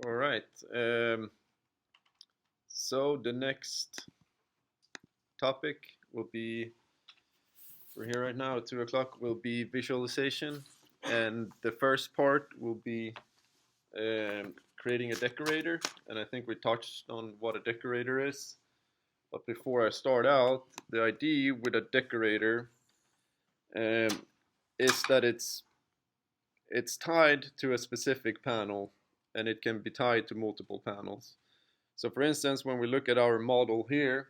All right. So the next topic will be, we're here right now at 2 o'clock, will be visualization. And the first part will be creating a decorator. And I think we touched on what a decorator is. But before I start out, the idea with a decorator um, is that it's tied to a specific panel, and it can be tied to multiple panels. So for instance, when we look at our model here,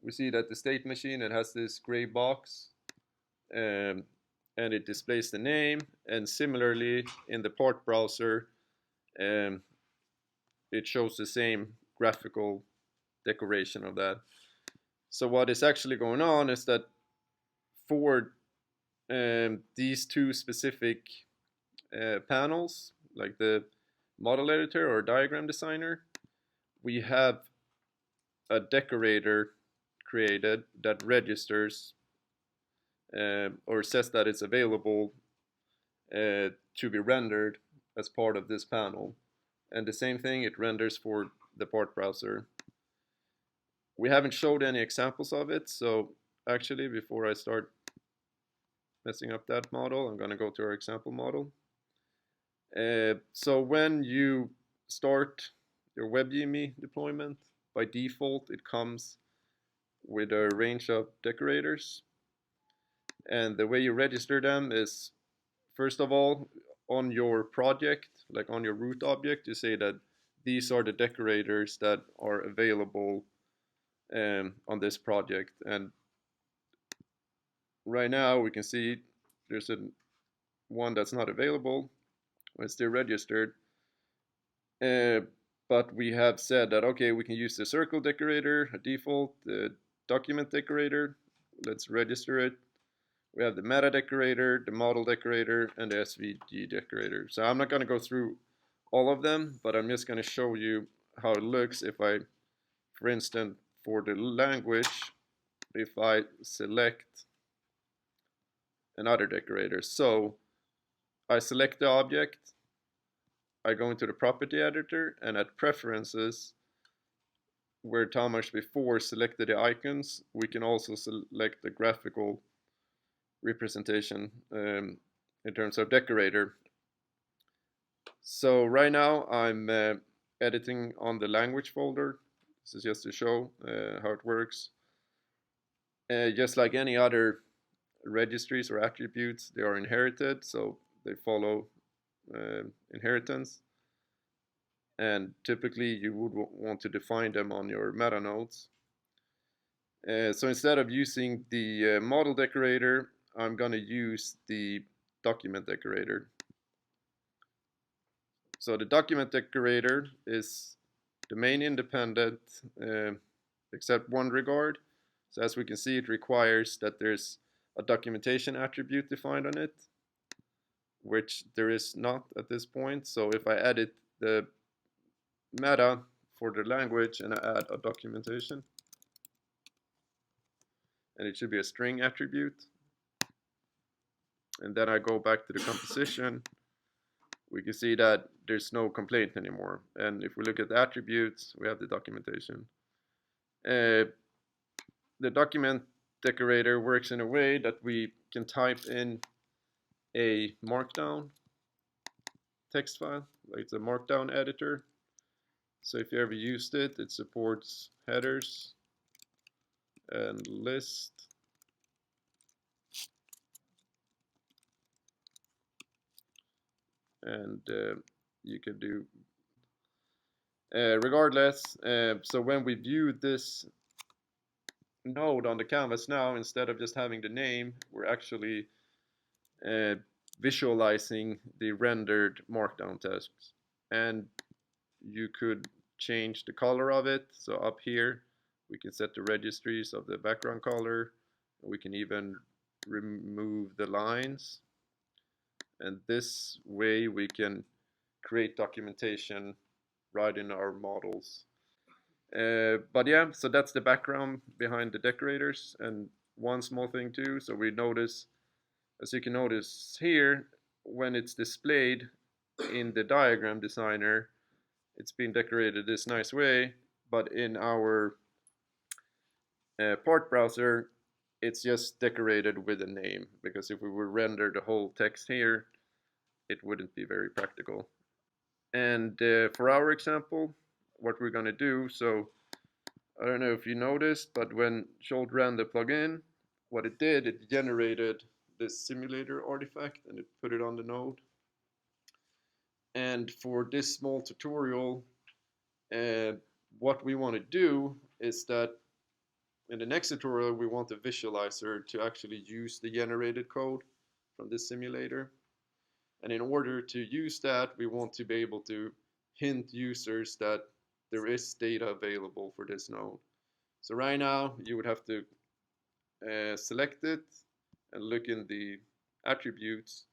we see that the state machine, it has this gray box, um, and it displays the name. And similarly, in the part browser, um, it shows the same graphical decoration of that. So what is actually going on is that for these two specific panels, like the model editor or diagram designer, we have a decorator created that registers or says that it's available to be rendered as part of this panel. And the same thing, it renders for the part browser. We haven't showed any examples of it, so actually before I start messing up that model, I'm going to go to our example model. So when you start your WebGME deployment, by default it comes with a range of decorators. And the way you register them is, first of all, on your project, like on your root object, you say that these are the decorators that are available on this project. And right now we can see there's one that's not available. It's still registered. But we have said that, okay, we can use the circle decorator, a default, the document decorator. Let's register it. We have the meta decorator, the model decorator, and the SVG decorator. So I'm not going to go through all of them, but I'm just going to show you how it looks if I, for instance, for the language, if I select another decorator. So I select the object, I go into the property editor, and at preferences, where Tomasz before selected the icons, we can also select the graphical representation in terms of decorator. So right now I'm editing on the language folder. This is just to show how it works. Just like any other registries or attributes, they are inherited, so they follow inheritance. And typically you would want to define them on your meta nodes. So instead of using the model decorator, I'm going to use the document decorator. So the document decorator is domain independent, except one regard. So as we can see, it requires that there's a documentation attribute defined on it, which there is not at this point. So if I edit the meta for the language and I add a documentation, and it should be a string attribute, and then I go back to the composition, we can see that there's no complaint anymore. And if we look at the attributes, we have the documentation. The document decorator works in a way that we can type in a markdown text file, like it's a markdown editor. So if you ever used it, it supports headers and list. And you can do regardless. So when we view this node on the canvas now, instead of just having the name, we're actually visualizing the rendered markdown text. And you could change the color of it. So up here we can set the registries of the background color. We can even remove the lines, and this way we can create documentation right in our models. But yeah, so that's the background behind the decorators. And one small thing too, so we notice, as you can notice here, when it's displayed in the diagram designer, it's been decorated this nice way, but in our part browser, it's just decorated with a name, because if we would render the whole text here, it wouldn't be very practical. And for our example, what we're going to do, so I don't know if you noticed, but when Scholt ran the plugin, what it did, it generated this simulator artifact and it put it on the node. And for this small tutorial, what we want to do is that in the next tutorial, we want the visualizer to actually use the generated code from this simulator. And in order to use that, we want to be able to hint users that there is data available for this node. So right now, you would have to select it and look in the attributes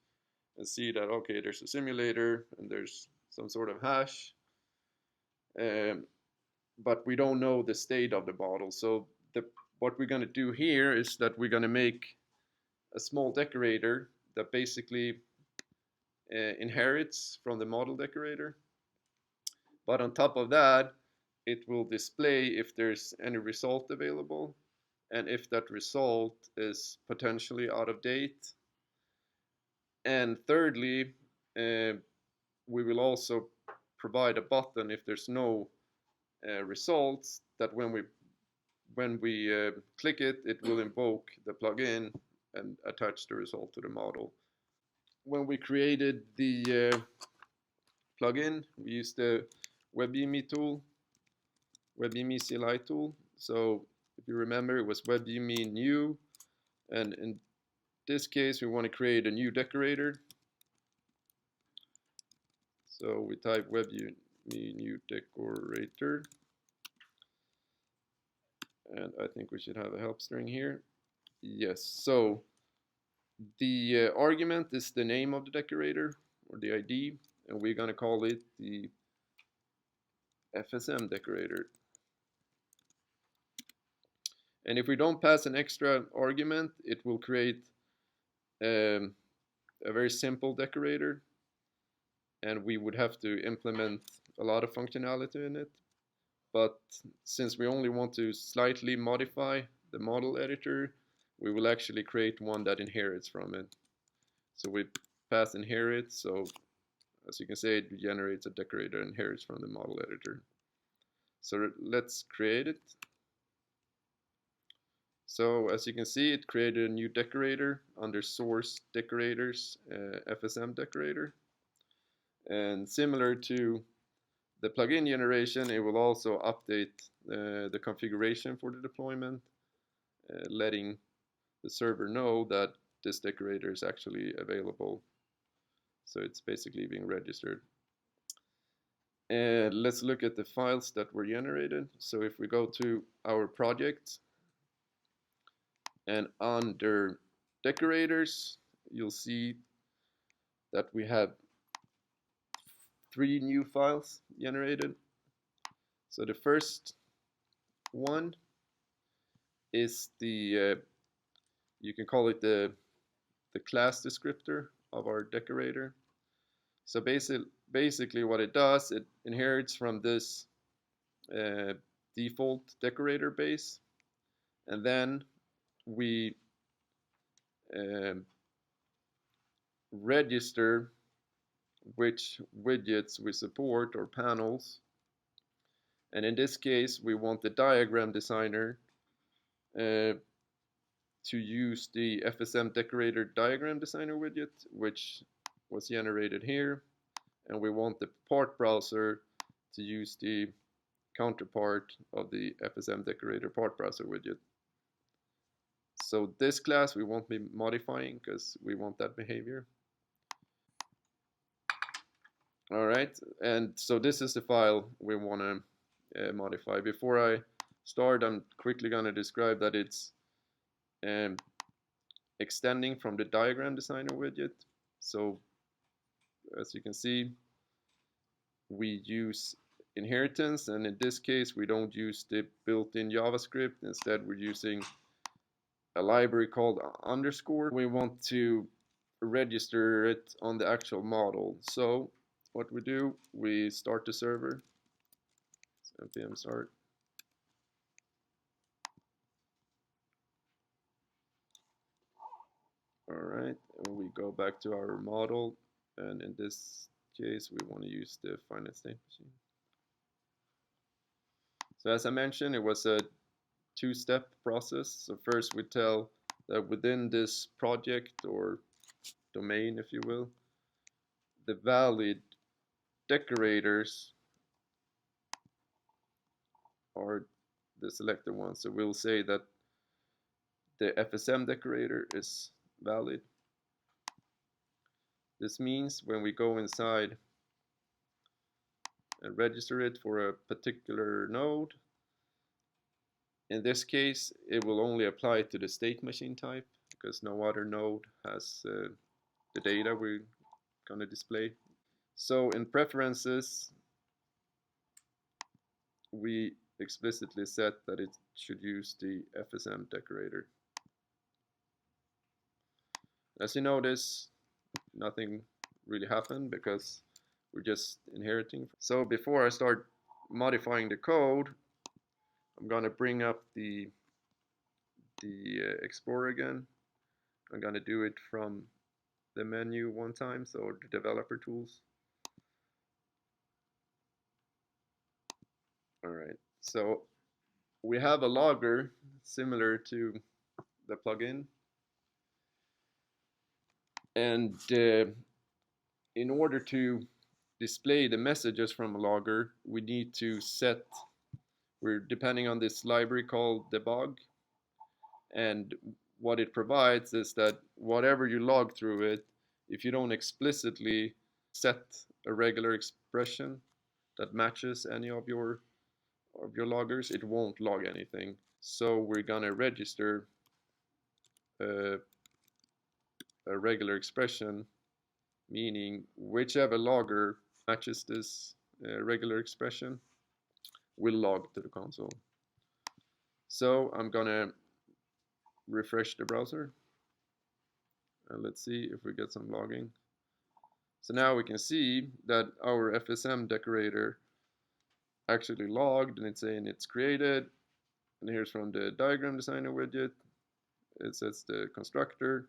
and see that, okay, there's a simulator and there's some sort of hash, but we don't know the state of the model. So what we're going to do here is that we're going to make a small decorator that basically inherits from the model decorator. But on top of that, it will display if there's any result available and if that result is potentially out of date. And thirdly, we will also provide a button if there's no results, that when we click it, it will invoke the plugin and attach the result to the model. When we created the plugin, we used the WebGME tool, WebGME CLI tool. So if you remember, it was WebGME new, and in this case, we want to create a new decorator. So we type WebGME new decorator, and I think we should have a help string here. Yes, so the argument is the name of the decorator, or the ID, and we're going to call it the FSM decorator. And if we don't pass an extra argument, it will create a very simple decorator, and we would have to implement a lot of functionality in it. But since we only want to slightly modify the model editor, we will actually create one that inherits from it. So we pass inherit, so as you can see, it generates a decorator and inherits from the model editor. So let's create it. So as you can see, it created a new decorator under source decorators, FSM decorator. And similar to the plugin generation, it will also update the configuration for the deployment, letting the server know that this decorator is actually available. So it's basically being registered. And let's look at the files that were generated. So if we go to our project, and under decorators, you'll see that we have 3 new files generated. So the first one is the, you can call it the class descriptor of our decorator. So basically what it does, it inherits from this default decorator base, and then we register which widgets we support, or panels. And in this case, we want the diagram designer to use the FSM decorator diagram designer widget, which was generated here. And we want the part browser to use the counterpart of the FSM decorator part browser widget. So this class we won't be modifying because we want that behavior. All right, and so this is the file we want to modify. Before I start, I'm quickly going to describe that it's extending from the diagram designer widget. So as you can see, we use inheritance, and in this case we don't use the built-in JavaScript. Instead, we're using a library called underscore. We want to register it on the actual model. So what we do, we start the server, npm start. All right, and we go back to our model, and in this case we want to use the finite state machine. So as I mentioned, it was a two-step process. So first we tell that within this project or domain, if you will, the valid decorators are the selected ones. So we'll say that the FSM decorator is valid. This means when we go inside and register it for a particular node, in this case it will only apply to the state machine type because no other node has the data we're going to display. So in preferences we explicitly set that it should use the FSM decorator. As you notice, nothing really happened because we're just inheriting. So before I start modifying the code, I'm going to bring up the Explorer again. I'm going to do it from the menu one time, so the developer tools. All right, so we have a logger similar to the plugin, and in order to display the messages from a logger, we need to set, we're depending on this library called debug, and what it provides is that whatever you log through it, if you don't explicitly set a regular expression that matches any of your loggers, it won't log anything. So we're gonna register a regular expression, meaning whichever logger matches this regular expression will log to the console. So I'm gonna refresh the browser and let's see if we get some logging. So now we can see that our FSM decorator actually logged, and it's saying it's created. And here's from the diagram designer widget. It says the constructor,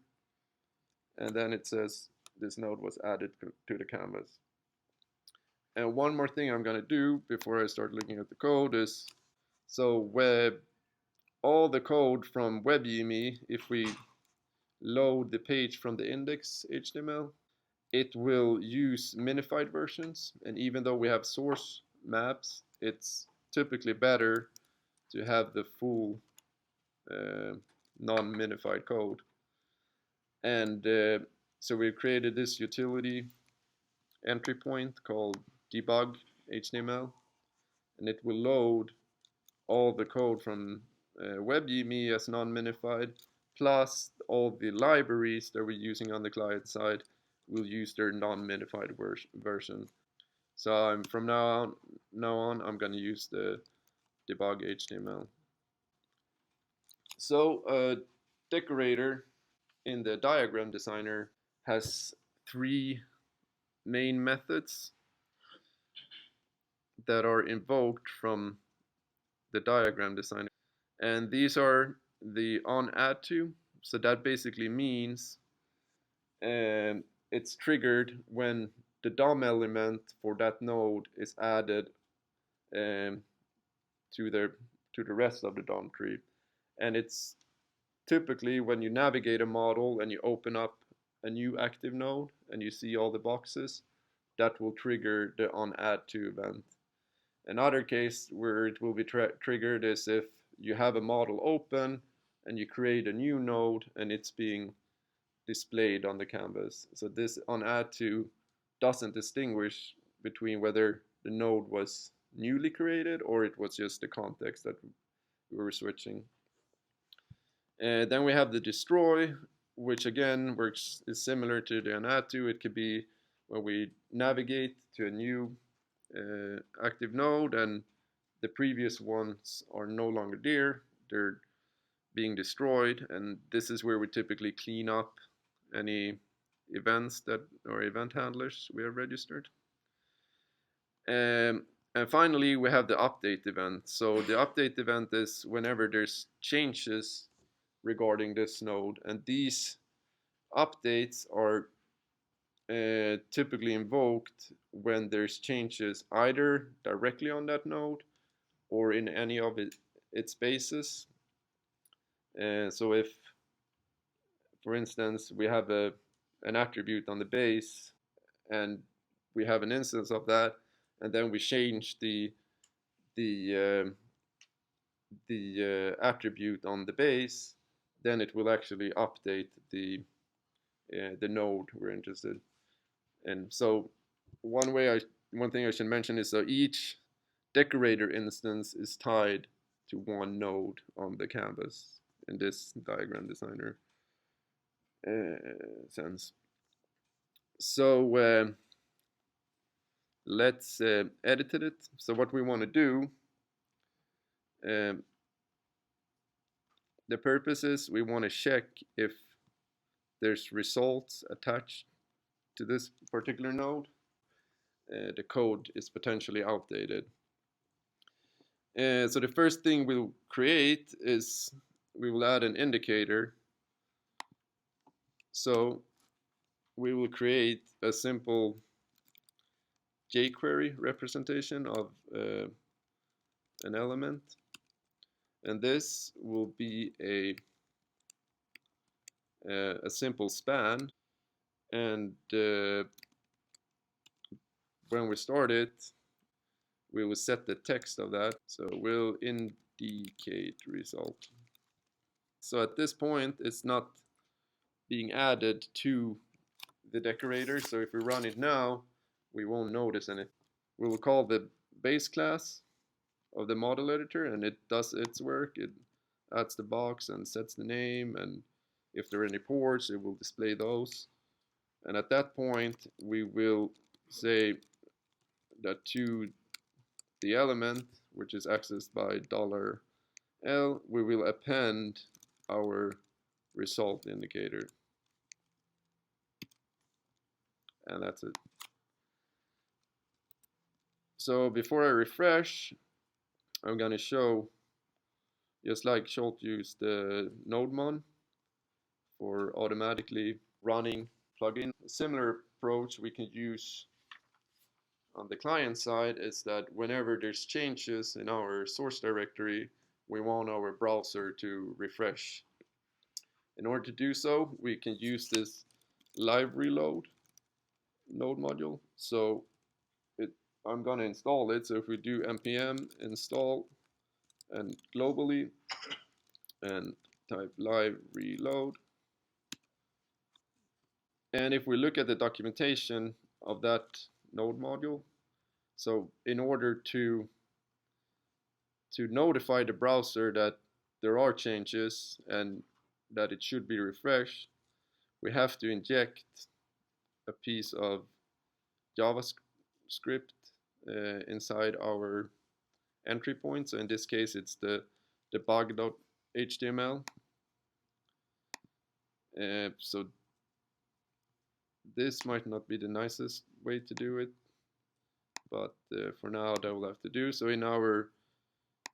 and then it says this node was added to the canvas. And one more thing I'm going to do before I start looking at the code is, so all the code from WebGME, if we load the page from the index HTML, it will use minified versions, and even though we have source maps, it's typically better to have the full non-minified code. And so we created this utility entry point called debug HTML, and it will load all the code from WebGME as non-minified, plus all the libraries that we're using on the client side will use their non-minified version. So from now on, I'm going to use the debug HTML. So a decorator in the diagram designer has three main methods that are invoked from the diagram designer. And these are the on add to. So that basically means it's triggered when the DOM element for that node is added to the rest of the DOM tree. And it's typically when you navigate a model and you open up a new active node and you see all the boxes, that will trigger the on add to event. Another case where it will be triggered is if you have a model open and you create a new node and it's being displayed on the canvas. So this on add to doesn't distinguish between whether the node was newly created or it was just the context that we were switching. Then we have the destroy, which again is similar to the on add to. It could be when we navigate to a new active node and the previous ones are no longer there, they're being destroyed, and this is where we typically clean up any events that or event handlers we have registered. And finally, we have the update event. So the update event is whenever there's changes regarding this node, and these updates are typically invoked when there's changes either directly on that node or in any of its bases. So if, for instance, we have an attribute on the base and we have an instance of that, and then we change the attribute on the base, then it will actually update the node we're interested in. So one thing I should mention is that each decorator instance is tied to one node on the canvas in this diagram designer sense. So let's edit it. So what we want to do, the purpose is we want to check if there's results attached to this particular node. The code is potentially outdated. So the first thing we'll create is we will add an indicator. So we will create a simple jQuery representation of an element, and this will be a simple span, and when we start it, we will set the text of that, so we'll indicate result. So at this point, it's not being added to the decorator, so if we run it now, we won't notice anything. We will call the base class of the model editor, and it does its work. It adds the box and sets the name, and if there are any ports, it will display those. And at that point, we will say that to the element, which is accessed by $L, we will append our result indicator. And that's it. So before I refresh, I'm going to show, just like Schultz used the NodeMon for automatically running plugin. A similar approach we can use on the client side is that whenever there's changes in our source directory, we want our browser to refresh. In order to do so, we can use this live reload node module. So I'm going to install it. So if we do npm install and globally and type live reload, and if we look at the documentation of that node module, so in order to notify the browser that there are changes and that it should be refreshed, we have to inject a piece of JavaScript inside our entry point. So in this case, it's the debug.html. So this might not be the nicest way to do it, but for now that will have to do. So in our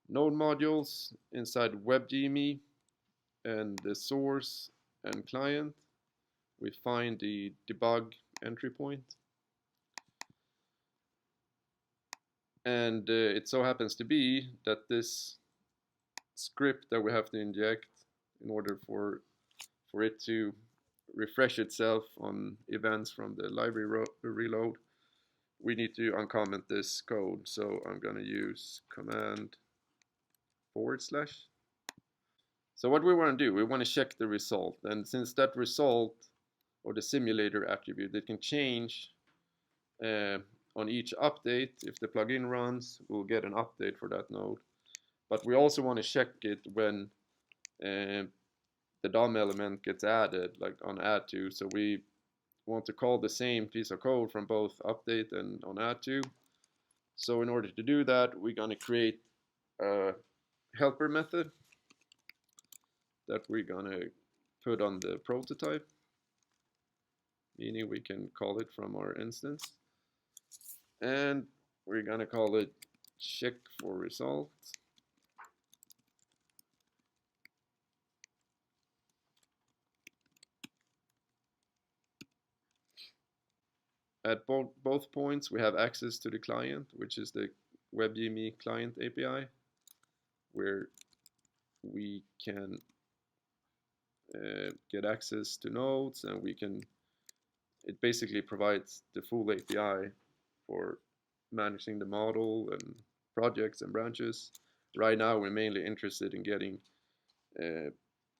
node modules inside WebGME and the source and client, we find the debug entry point. And it so happens to be that this script that we have to inject in order for it to refresh itself on events from the library reload, we need to uncomment this code. So I'm going to use command /. So what we want to do, we want to check the result. And since that result, or the simulator attribute, it can change on each update. If the plugin runs, we'll get an update for that node. But we also want to check it when the DOM element gets added, like on add to. So we want to call the same piece of code from both update and on add to. So in order to do that, we're going to create a helper method that we're going to put on the prototype, meaning we can call it from our instance. And we're going to call it check for result. At both points, we have access to the client, which is the WebGME client API, where we can get access to nodes, and it basically provides the full API for managing the model and projects and branches. Right now, we're mainly interested in getting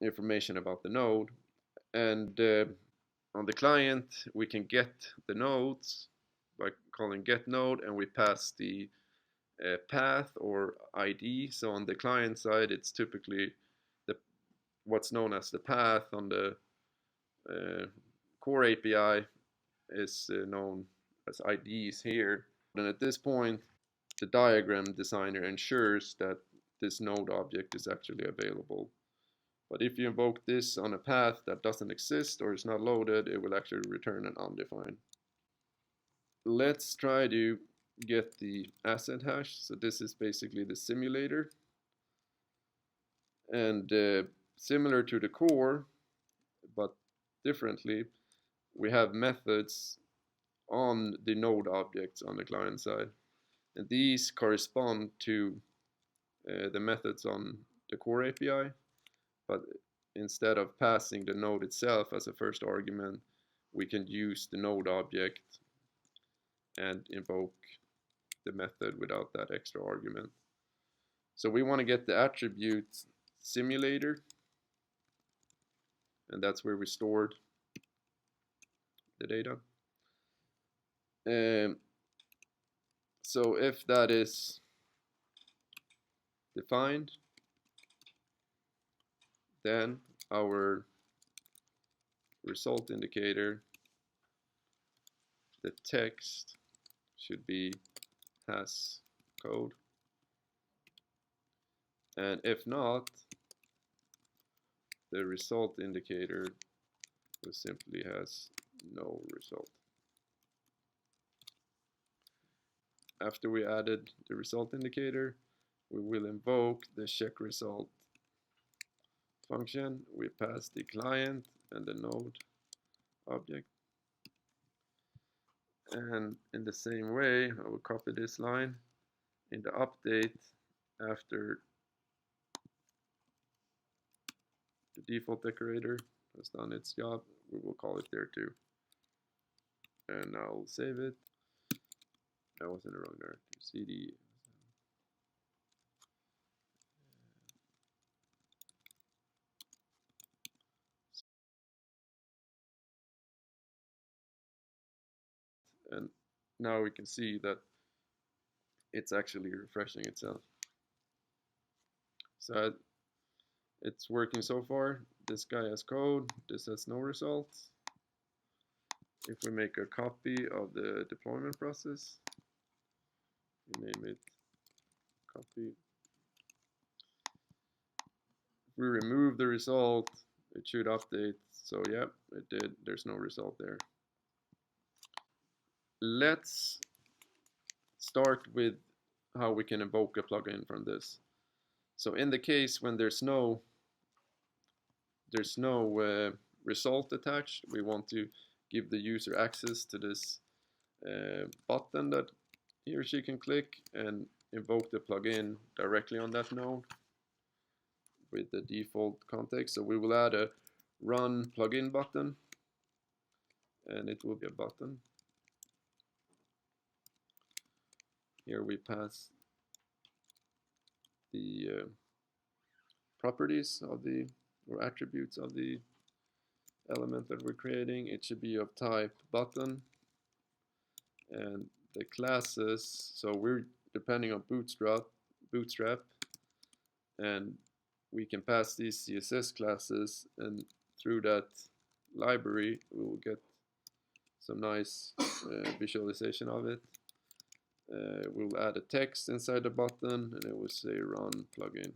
information about the node, and on the client, we can get the nodes by calling get node, and we pass the path or ID. So on the client side, it's typically what's known as the path. On the core API is known as IDs here. And at this point, the diagram designer ensures that this node object is actually available. But if you invoke this on a path that doesn't exist or is not loaded, it will actually return an undefined. Let's try to get the asset hash. So this is basically the simulator. And similar to the core, but differently, we have methods on the node objects on the client side. And these correspond to the methods on the core API. But instead of passing the node itself as a first argument, we can use the node object and invoke the method without that extra argument. So we want to get the attribute simulator, and that's where we stored the data. So if that is defined, then our result indicator, the text, should be has code. And if not, the result indicator simply has no result. After we added the result indicator, we will invoke the check result function. We pass the client and the node object. And in the same way, I will copy this line. In the update, after the default decorator has done its job, we will call it there too. And I'll save it. I was in the wrong directory. CD. And now we can see that it's actually refreshing itself. So it's working so far. This guy has code. This has no results. If we make a copy of the deployment process, we name it copy. If we remove the result, it should update. So yeah, it did. There's no result there. Let's start with how we can invoke a plugin from this. So in the case when there's no result attached, we want to give the user access to this button that he or she can click and invoke the plugin directly on that node with the default context. So we will add a run plugin button, and it will be a button. Here we pass the properties of the or attributes of the element that we're creating. It should be of type button, and the classes, so we're depending on bootstrap, and we can pass these CSS classes, and through that library we will get some nice visualization of it. We'll add a text inside the button, and it will say run plugin.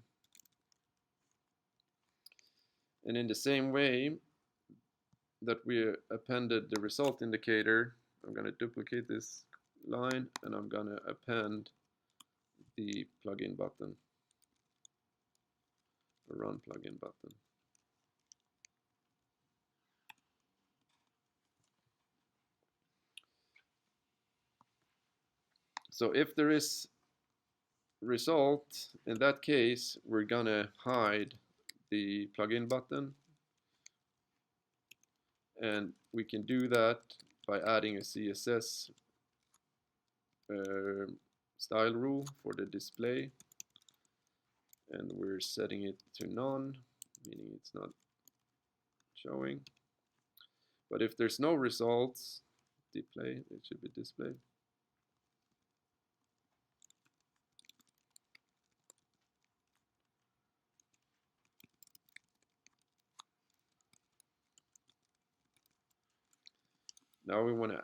And in the same way that we appended the result indicator, I'm going to duplicate this line, and I'm going to append the plugin button, the run plugin button. So if there is result, in that case, we're gonna hide the plugin button, and we can do that by adding a CSS style rule for the display, and we're setting it to none, meaning it's not showing. But if there's no results, display, it should be display. Now we want to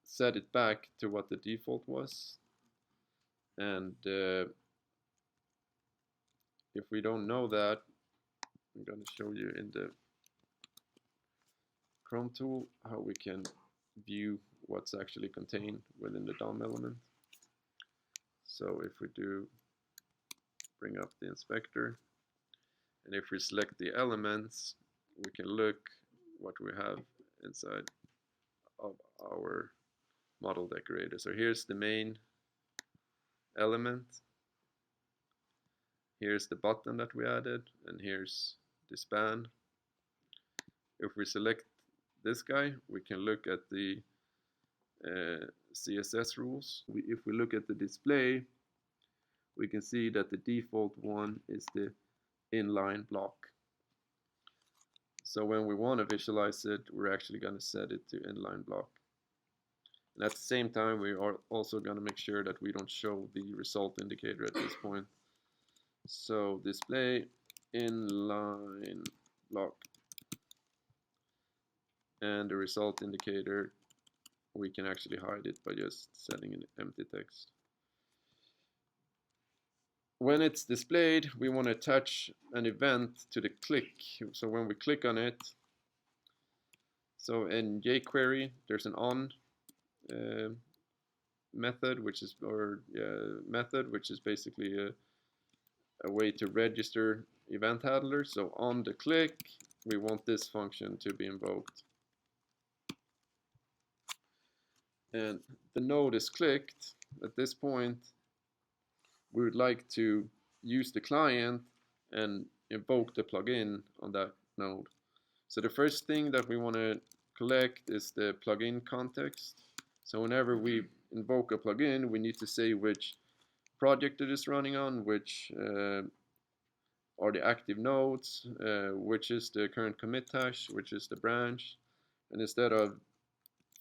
set it back to what the default was, and if we don't know that, I'm going to show you in the Chrome tool how we can view what's actually contained within the DOM element. So if we do bring up the inspector, and if we select the elements, we can look what we have inside of our model decorator. So here's the main element, here's the button that we added, and here's the span. If we select this guy, we can look at the CSS rules. If we look at the display, we can see that the default one is the inline block. So when we want to visualize it, we're actually going to set it to inline block. And at the same time, we are also going to make sure that we don't show the result indicator at this point. So display inline block, and the result indicator, we can actually hide it by just setting an empty text. When it's displayed, we want to attach an event to the click. So when we click on it, so in jQuery, there's an on method, which is basically a way to register event handler. So on the click, we want this function to be invoked. And the node is clicked. At this point, we would like to use the client and invoke the plugin on that node. So the first thing that we want to collect is the plugin context. So whenever we invoke a plugin, we need to say which project it is running on, which are the active nodes, which is the current commit hash, which is the branch. And instead of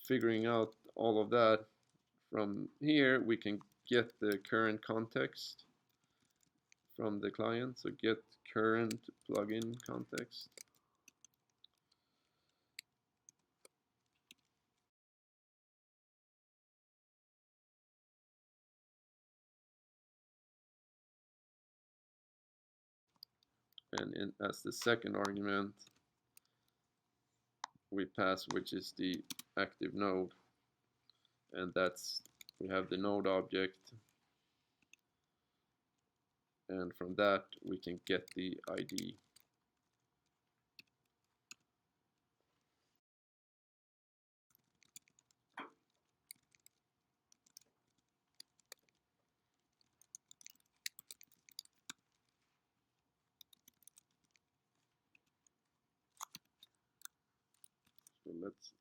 figuring out all of that from here, we can get the current context from the client. So get current plugin context. And as the second argument, we pass which is the active node, and we have the node object, and from that we can get the ID. So let's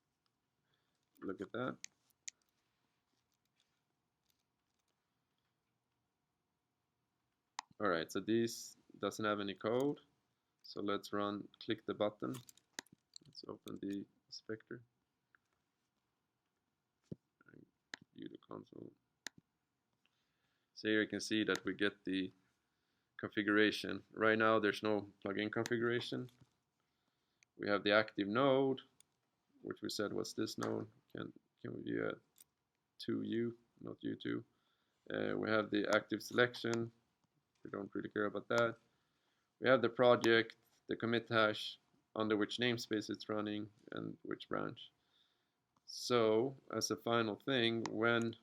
look at that. Alright, so this doesn't have any code. So let's click the button. Let's open the inspector and view the console. So here you can see that we get the configuration. Right now there's no plugin configuration. We have the active node, which we said was this node. Can we view it? 2U, not U2. We have the active selection. We don't really care about that. We have the project, the commit hash, under which namespace it's running, and which branch. So, as a final thing, when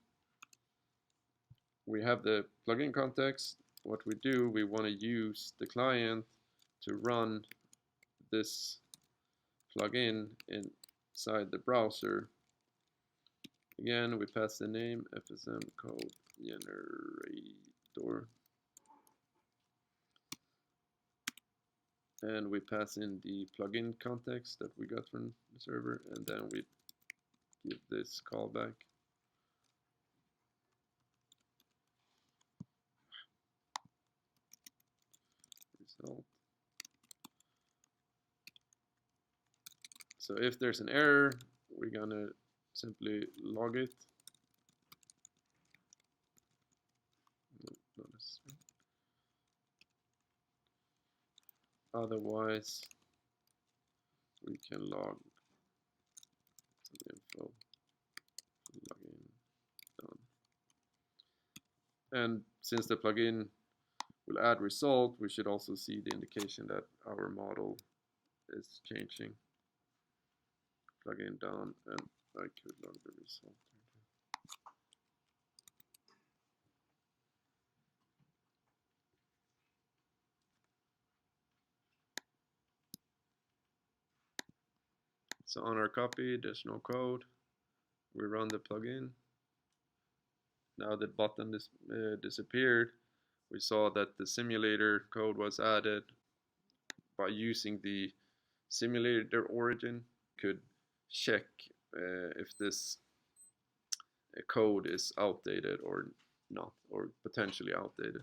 we have the plugin context. What we do, we want to use the client to run this plugin inside the browser. Again, we pass the name FSM code generator, and we pass in the plugin context that we got from the server, and then we give this callback. Result. So if there's an error, we're gonna simply log it. No, not necessary. Otherwise, we can log some info. Plugin done. And since the plugin will add result, we should also see the indication that our model is changing. Plugin done, and I could log the result. So on our copy, there's no code. We run the plugin. Now the button disappeared. We saw that the simulator code was added by using the simulator origin. Could check if this code is outdated or not, or potentially outdated.